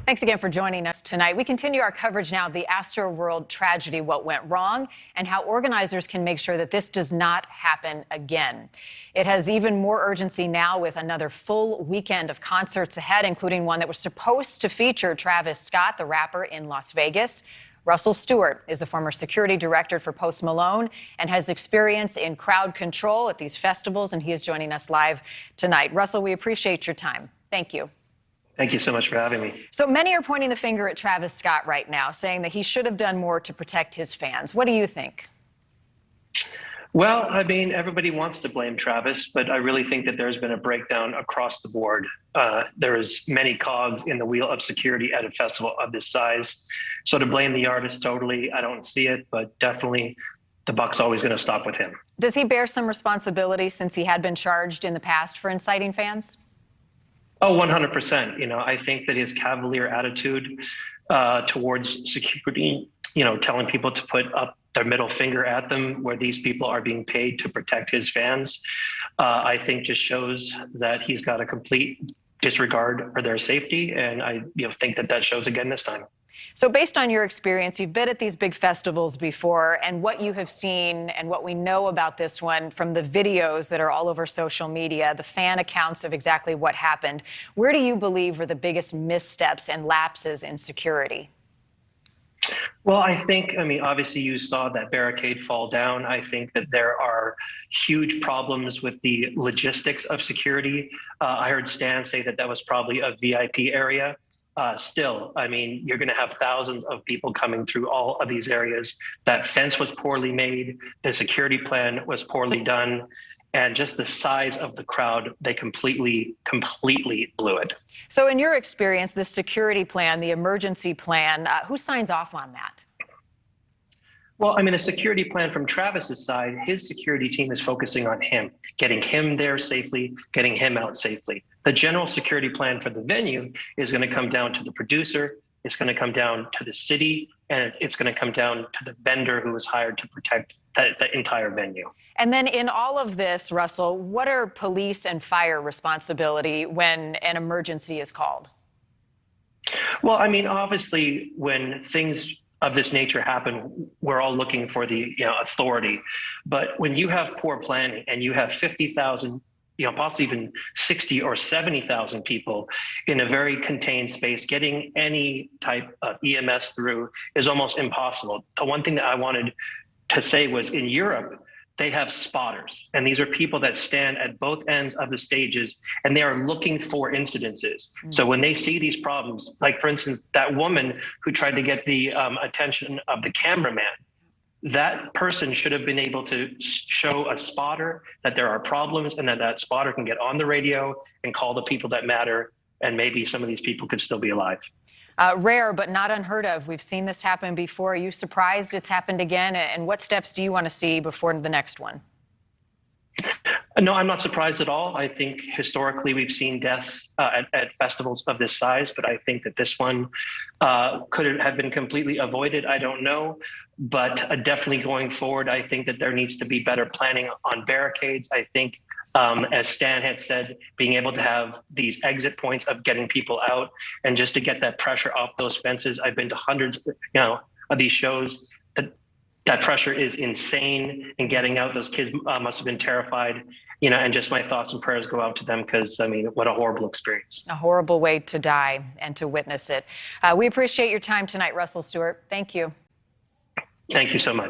Thanks again for joining us tonight. We continue our coverage now of the Astroworld tragedy, what went wrong, and how organizers can make sure that this does not happen again. It has even more urgency now with another full weekend of concerts ahead, including one that was supposed to feature Travis Scott, the rapper, in Las Vegas. Russell Stuart is the former security director for Post Malone and has experience in crowd control at these festivals, and he is joining us live tonight. Russell, we appreciate your time. Thank you. Thank you so much for having me. So many are pointing the finger at Travis Scott right now, saying that he should have done more to protect his fans. What do you think? Well, I mean, everybody wants to blame Travis, but I really think that there's been a breakdown across the board. There is many cogs in the wheel of security at a festival of this size. So to blame the artist totally, I don't see it, but definitely the buck's always going to stop with him. Does he bear some responsibility since he had been charged in the past for inciting fans? Oh, 100%. You know, I think that his cavalier attitude towards security, telling people to put up their middle finger at them where these people are being paid to protect his fans, I think just shows that he's got a complete disregard for their safety. And I think that shows again this time. So based on your experience, you've been at these big festivals before, and what you have seen and what we know about this one from the videos that are all over social media, the fan accounts of exactly what happened, where do you believe were the biggest missteps and lapses in security? Well, I mean, obviously you saw that barricade fall down. I think that there are huge problems with the logistics of security. I heard Stan say that was probably a VIP area. Still, I mean, you're going to have thousands of people coming through all of these areas. That fence was poorly made. The security plan was poorly done. And just the size of the crowd, they completely blew it. So in your experience, the security plan, the emergency plan, who signs off on that? Well, I mean, the security plan from Travis's side, his security team is focusing on him, getting him there safely, getting him out safely. The general security plan for the venue is going to come down to the producer, it's going to come down to the city, and it's going to come down to the vendor who was hired to protect the entire venue. And then in all of this, Russell, what are police and fire responsibility when an emergency is called? Well, I mean, obviously, when things of this nature happen, we're all looking for the authority. But when you have poor planning and you have 50,000, possibly even 60 or 70,000 people in a very contained space, getting any type of EMS through is almost impossible. The one thing that I wanted to say was in Europe, they have spotters, and these are people that stand at both ends of the stages, and they are looking for incidences. So when they see these problems, like for instance, that woman who tried to get the attention of the cameraman, that person should have been able to show a spotter that there are problems, and that spotter can get on the radio and call the people that matter, and maybe some of these people could still be alive. Rare, but not unheard of. We've seen this happen before. Are you surprised it's happened again? And what steps do you want to see before the next one? No, I'm not surprised at all. I think historically we've seen deaths at festivals of this size, but I think that this one could have been completely avoided. I don't know, but definitely going forward, I think that there needs to be better planning on barricades. I think, as Stan had said, being able to have these exit points of getting people out and just to get that pressure off those fences. I've been to hundreds, of these shows. That pressure is insane, and getting out, those kids must have been terrified, and just my thoughts and prayers go out to them because, I mean, what a horrible experience. A horrible way to die and to witness it. We appreciate your time tonight, Russell Stuart. Thank you. Thank you so much.